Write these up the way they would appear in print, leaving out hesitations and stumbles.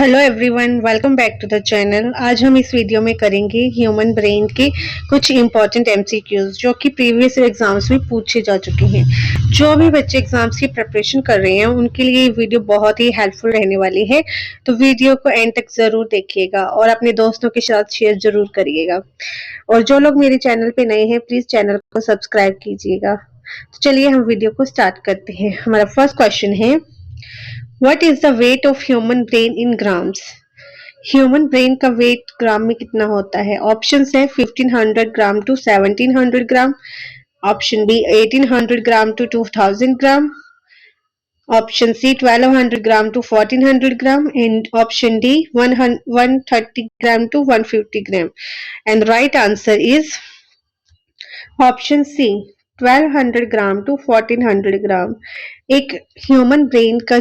Hello everyone, welcome back to the channel. आज हम इस वीडियो में करेंगे ह्यूमन ब्रेन के कुछ इंपॉर्टेंट एमसीक्यूज जो कि प्रीवियस एग्जाम्स में पूछे जा चुके हैं। जो भी बच्चे एग्जाम्स की प्रिपरेशन कर रहे हैं उनके लिए ये वीडियो बहुत ही हेल्पफुल रहने वाली है, तो वीडियो को एंड तक जरूर देखिएगा और अपने दोस्तों के साथ शेयर जरूर करिएगा। और जो लोग मेरे चैनल पे नए हैं प्लीज चैनल को सब्सक्राइब कीजिएगा। तो चलिए हम वीडियो को स्टार्ट करते हैं। हमारा फर्स्ट क्वेश्चन है, What is the weight of human brain in grams? Human brain का वेट ग्राम में कितना होता है? ऑप्शन है 1500 gram to 1700 gram, option b 1800 gram to 2000 gram, option c 1200 gram to 1400 gram and option d 130 gram to 150 gram. And right answer is option c 1200 gram to 1400 gram. एक human brain का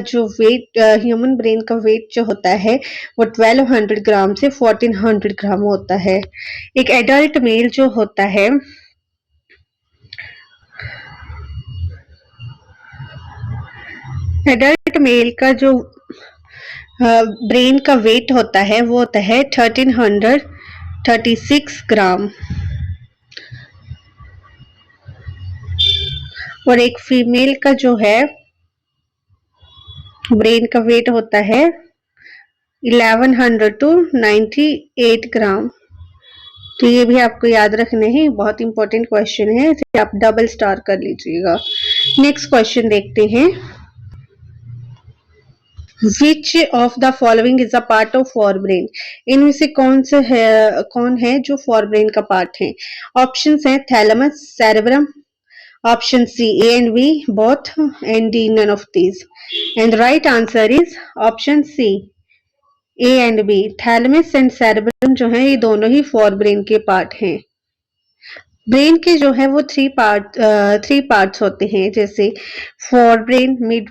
wait जो होता है वो 1200 ग्राम से 1400 ग्राम होता है। एक एडल्ट मेल जो होता है का जो ब्रेन का वेट होता है वो होता है 1336 ग्राम और एक फीमेल का जो है ब्रेन का वेट होता है 1100 टू 98 ग्राम। तो ये भी आपको याद रखने हैं, बहुत इंपॉर्टेंट क्वेश्चन है, तो आप डबल स्टार कर लीजिएगा। नेक्स्ट क्वेश्चन देखते हैं, which of the following is a part of forebrain? इनमें से कौन है जो फोरब्रेन का पार्ट है? ऑप्शन है thalamus, cerebrum, option C A and B both and D none of these, and the right answer is option C A and B। Thalamus and cerebrum जो है ये दोनों ही फोर ब्रेन के part हैं। Brain के जो है वो थ्री पार्ट्स होते हैं, जैसे four brain, mid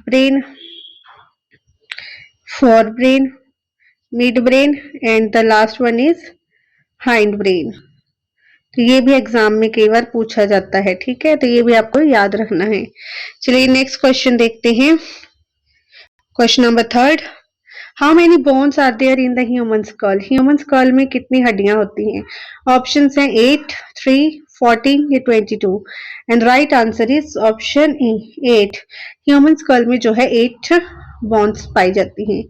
brain and the last one is hind brain. तो ये भी एग्जाम में कई बार पूछा जाता है, ठीक है, तो ये भी आपको याद रखना है। चलिए नेक्स्ट क्वेश्चन देखते हैं। Question number third, how many bones are there in the human skull? Human skull में कितनी हड्डियां होती हैं? ऑप्शन हैं 8, 3, 14 या 22। And right answer is option A 8। Human skull में जो है 8 बोन्स पाई जाती हैं।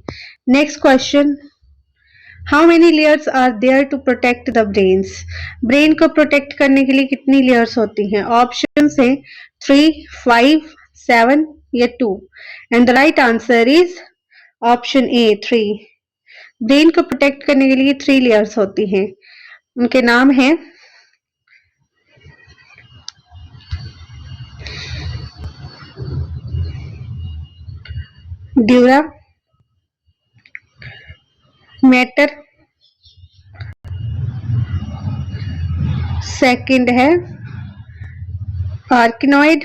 Next question, how many layers are there to protect the brains? Brain को प्रोटेक्ट करने के लिए कितनी लेयर्स होती हैं? ऑप्शन है 3, 5, 7 या 2। And the right answer is option A 3। Brain को प्रोटेक्ट करने के लिए 3 लेयर्स होती हैं, उनके नाम है ड्यूरा मैटर, सेकंड है आर्किनॉइड,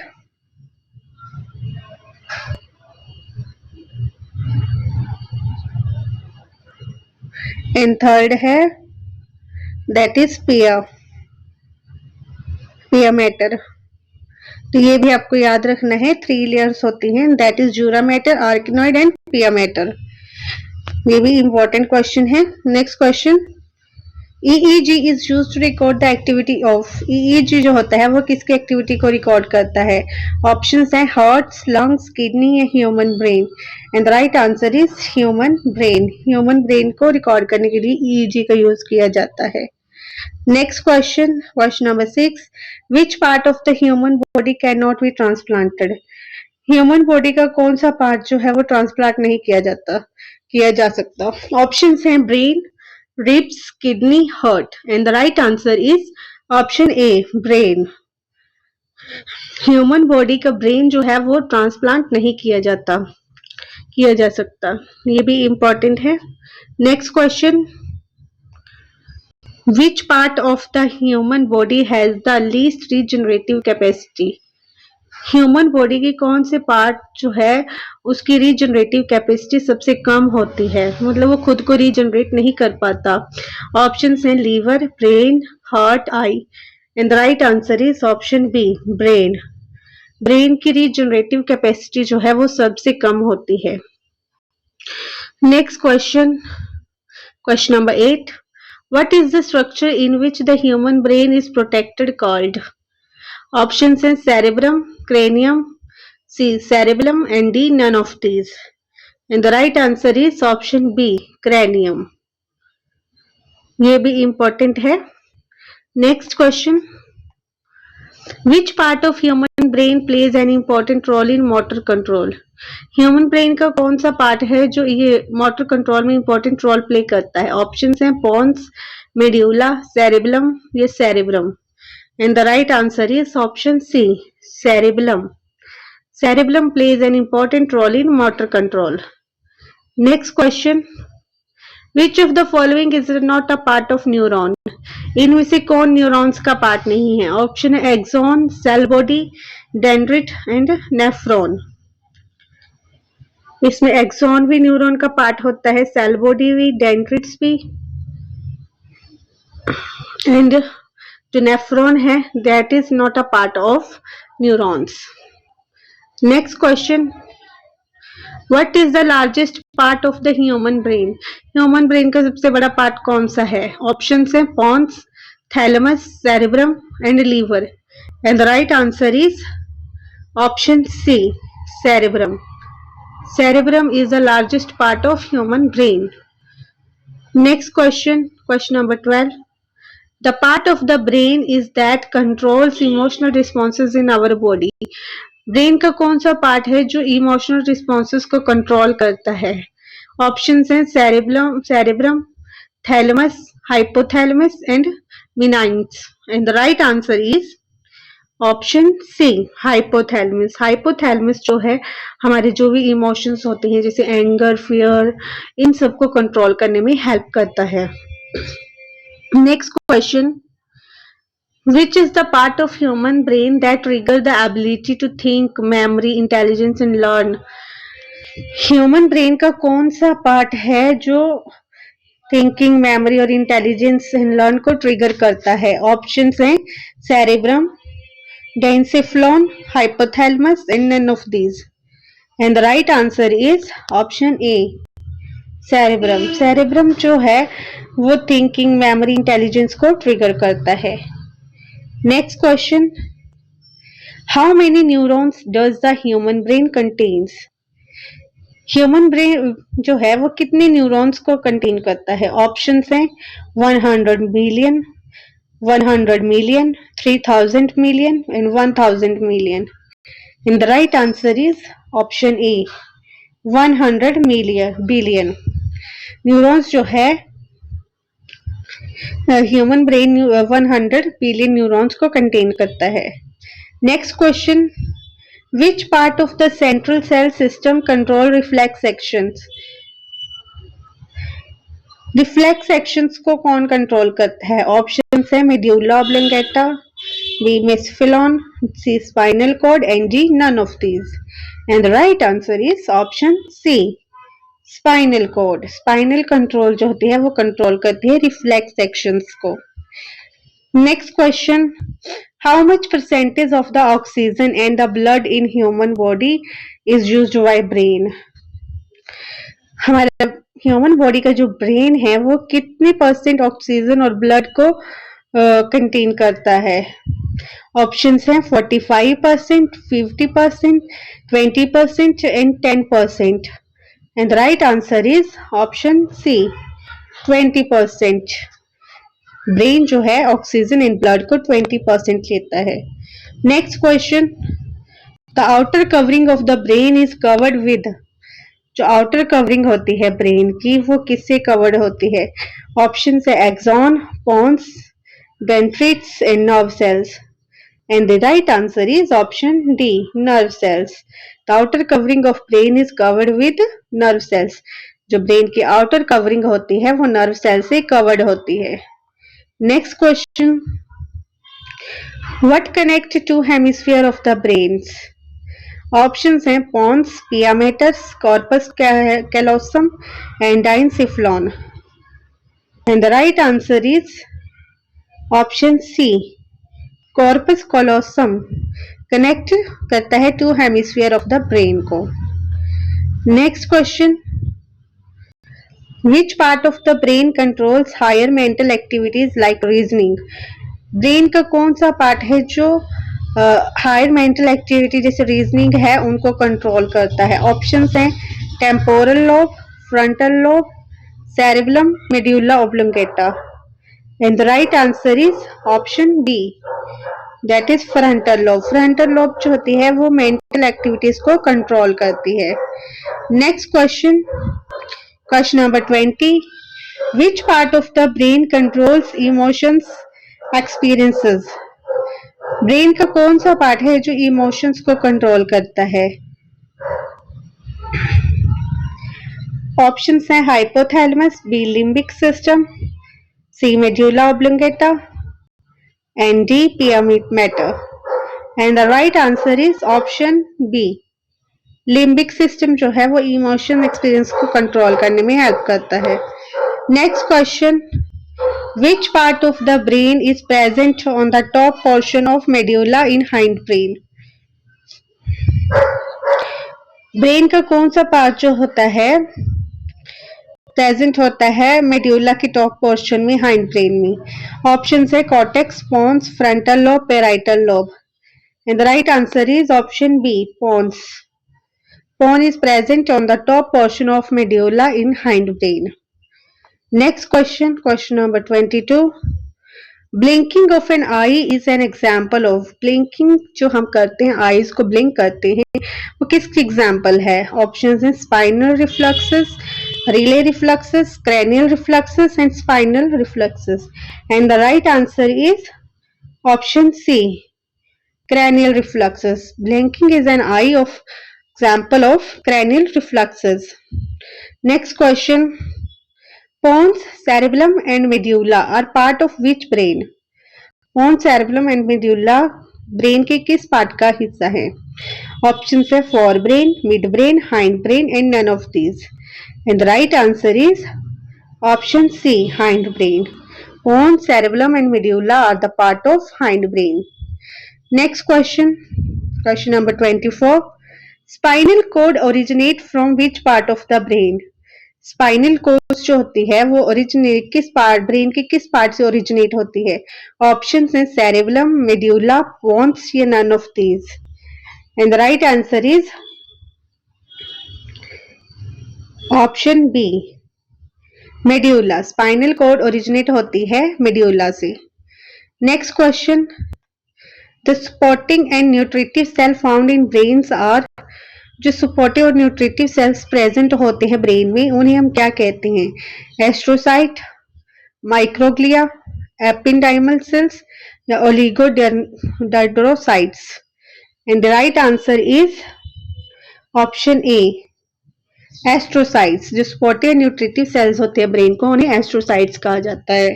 एंड थर्ड है दैट इज पिया मैटर। तो ये भी आपको याद रखना है, 3 लेयर्स होती हैं, that is dura mater, arachnoid and pia mater. ये भी इंपॉर्टेंट क्वेश्चन है। Next question, EEG is used to record the activity of. EEG जो होता है वो किसकी एक्टिविटी को रिकॉर्ड करता है? ऑप्शंस हैं हार्ट, लंग्स, किडनी या human brain. And the right answer is human brain. Human brain को रिकॉर्ड करने के लिए EEG का यूज किया जाता है। Next question, question number 6, which part of the human body can not be transplanted? Human body का कौन सा पार्ट जो है वो ट्रांसप्लांट नहीं किया जा सकता? ऑप्शंस हैं brain, ribs, kidney, heart. And the right answer is option A brain. Human body का ब्रेन जो है वो ट्रांसप्लांट नहीं किया जा सकता। ये भी इंपॉर्टेंट है। Next question, which part of the human body has the least regenerative capacity? Human body की कौन से पार्ट जो है उसकी रीजनरेटिव कैपेसिटी सबसे कम होती है, मतलब वो खुद को रीजनरेट नहीं कर पाता? ऑप्शंस हैं liver, brain, heart, eye. And the right answer is option B brain. Brain की रीजनरेटिव कैपेसिटी जो है वो सबसे कम होती है। Next question, question number 8. What is the structure in which the human brain is protected called? Options are cerebrum, cranium, C. cerebellum, and D. none of these. And the right answer is option B. cranium. ये भी important है. Next question. Which part of human brain plays an important role in motor control? Human brain का कौन सा part है जो ये motor control में इंपॉर्टेंट रोल प्ले करता है? ऑप्शंस हैं पोन्स, मेड्यूला, सेरेबलम या cerebrum. And the right answer is option C, cerebellum. Cerebellum plays an important role in motor control. Next question. Which of the following is not a part of neuron? इनमें से कौन neurons का part नहीं है? Option है axon, cell body, dendrite and nephron. इसमें axon भी neuron का पार्ट होता है, सेल बॉडी भी, डेंड्रिट्स भी, एंड जो नेफ्रॉन है that is not a part of neurons. Next question. What is the largest part of the human brain? Human brain का सबसे बड़ा पार्ट कौन सा है? ऑप्शन है pons, thalamus, cerebrum and liver. And the right answer is option C, cerebrum. Cerebrum is the largest part of human brain. Next question, question number 12. The part of the brain is that controls emotional responses in our body. Brain का कौन सा part है जो emotional responses को control करता है? Options हैं cerebrum, thalamus, hypothalamus and meninges. And the right answer is option c, hypothalamus. Hypothalamus जो है हमारे जो भी इमोशंस होते हैं जैसे एंगर, फियर, इन सबको कंट्रोल करने में हेल्प करता है. Next question. Which is the part of human brain that trigger the ability to think, memory, intelligence and learn? Human brain का कौन सा पार्ट है जो थिंकिंग, मेमोरी और इंटेलिजेंस एंड लर्न को ट्रिगर करता है? ऑप्शंस हैं cerebrum, diencephalon, hypothalamus and none of these. And the right answer is option a, cerebrum. Cerebrum जो है वो थिंकिंग, मेमोरी, इंटेलिजेंस को ट्रिगर करता है. Next question. How many neurons does the human brain contains? Human brain जो है वो कितने न्यूरॉन्स को कंटेन करता है? ऑप्शंस हैं 100 million, 100 million, 3000 million and 1000 million. And the right answer is option A, 100 billion. Neurons जो है ह्यूमन ब्रेन 100 बिलियन न्यूरॉन्स को कंटेन करता है. Next question. Which part of the central cell system control reflex actions? Reflex actions को कौन control करता है? Option है medulla oblongata, B mesenchymal, C spinal cord and D none of these. And the right answer is option C, spinal cord. Spinal control जो होती है वो control करती है रिफ्लेक्स एक्शंस को. Next question. How much percentage of the oxygen and the blood in human body is used by brain? हमारा human body का जो ब्रेन है वो कितने परसेंट ऑक्सीजन और ब्लड को कंटेन करता है? ऑप्शंस हैं 45%, 50%, 20% and 10%. And the right answer is option C, 20%. Brain जो है ऑक्सीजन इन ब्लड को 20% लेता है. Next question. The outer covering of the brain is covered with. जो आउटर कवरिंग होती है ब्रेन की वो किससे कवर्ड होती है? ऑप्शन है axon, pons, dendrites and nerve cells. And the right answer is option D, nerve cells. The outer covering of brain is covered with nerve cells. जो ब्रेन की आउटर कवरिंग होती है वो नर्व सेल से covered होती है. Next question. What connect two hemisphere of the brains? Options हैं pons, pia maters, corpus callosum and diencephalon. And the right answer is option c, corpus callosum connect करता है two hemisphere of the brain को. Next question. Which part of the brain controls higher mental activities like reasoning? Brain का कौन सा part है जो higher mental activity जैसे reasoning है उनको कंट्रोल करता है? ऑप्शंस हैं temporal lobe, frontal lobe, cerebellum, medulla oblongata. And the right answer is option B, that is frontal lobe. Frontal lobe जो होती है वो मेंटल एक्टिविटीज को कंट्रोल करती है। Next question, question number 20, which part of the brain controls emotions experiences? Brain का कौन सा पार्ट है जो इमोशंस को कंट्रोल करता है? ऑप्शंस हैं hypothalamus, B limbic system, C medulla oblongata and D pyramid matter. And the right answer is option B, limbic system जो है वो इमोशन एक्सपीरियंस को कंट्रोल करने में हेल्प करता है। Next question, which part of the brain is present on the top portion of medulla in hindbrain? Brain का कौन सा पार्ट जो होता है प्रेजेंट होता है मेड्यूला के टॉप पोर्शन में हाइंड ब्रेन में? ऑप्शंस है cortex, pons, frontal lobe, parietal lobe. And the right answer is option B, pons. Pon is present on the top portion of medulla in hindbrain. Next question, question number 22. Blinking of an eye is an example of. Blinking जो हम करते हैं, eyes को blink करते हैं, वो किसकी example है? ऑप्शंस हैं spinal reflexes, relay reflexes, cranial reflexes and spinal reflexes. And the right answer is option C, cranial reflexes. Blinking is an eye of example of cranial reflexes. Next question, pons, cerebellum and medulla are part of which brain? pons, cerebellum and medulla brain के किस part का हिस्सा है? Option है fore brain, mid brain, hind brain and none of these. And the right answer is option C, hind brain. pons, cerebellum and medulla are the part of hind brain. Next question, question number 24. Spinal cord originate from which part of the brain? Spinal cord जो होती है वो originate किस part, brain के किस part से originate होती है? ऑप्शंस हैं सेरेबलम, मेड्यूला, पोन्स या none of these. And the right answer is option B, medulla. Spinal cord originate होती है मेड्यूला से। Next question, the supporting and nutritive cell found in brains are. जो supportive और nutritive cells present होते हैं brain में उन्हें हम क्या कहते हैं? एस्ट्रोसाइट, माइक्रोग्लिया, एपिंडाइमल सेल्स या oligodendrocytes. And the right answer is option A, astrocytes. जो सपोर्टिव और न्यूट्रिटिव सेल्स होते हैं ब्रेन को उन्हें एस्ट्रोसाइट्स कहा जाता है।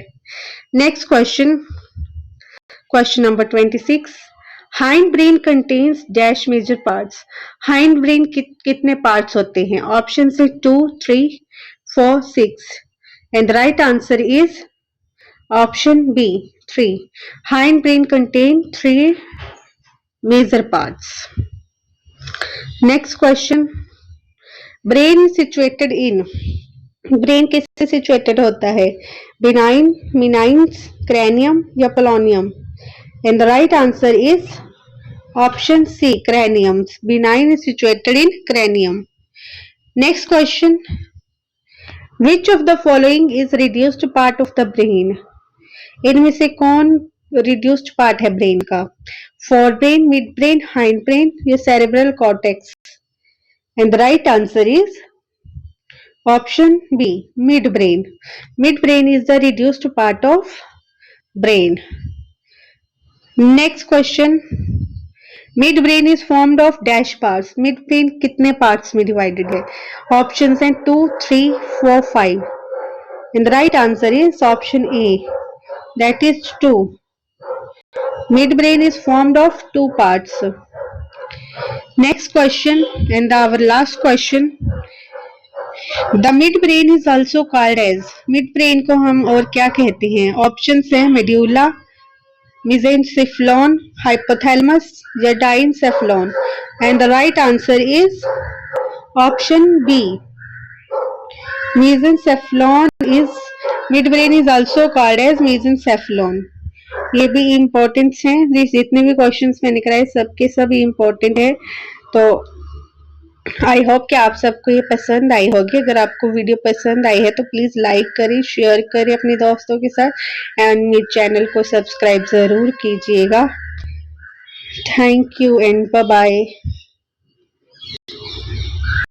Next question, question number 26. Hind brain contains dash major parts. Hind brain कितने पार्ट्स होते हैं? ऑप्शन है 2, 3, 4, 6। And the right answer is option B, 3। Hind brain contain 3 major parts. Next question, brain is situated in. Brain किससे situated होता है? Benign, meninges, cranium या polonium? And the right answer is option C, cranium. Benign is situated in cranium. Next question, which of the following is reduced part of the brain? इनमें से कौन reduced part है brain का? forebrain, midbrain, hindbrain या cerebral cortex? And the right answer is option B, midbrain. Midbrain is the reduced part of brain. Next question, mid brain is formed of dash parts. Mid brain कितने parts में divided है? Options हैं 2, 3, 4, 5। And the right answer is option A, that is 2। Mid brain is formed of 2 parts. Next question and our last question, the mid brain is also called as. Mid brain को हम और क्या कहते हैं? Options है medulla, mesencephalon, hypothalamus या diencephalon. And the right answer is option B, mesencephalon is midbrain is also called as mesencephalon. ये भी इम्पोर्टेंट्स हैं। जितने भी क्वेश्चंस मैंने कराए सबके सब इम्पोर्टेंट है। तो आई होप कि आप सबको ये पसंद आई होगी। अगर आपको वीडियो पसंद आई है तो प्लीज लाइक करें, शेयर करें अपने दोस्तों के साथ एंड मेरे चैनल को सब्सक्राइब जरूर कीजिएगा। Thank you and bye bye.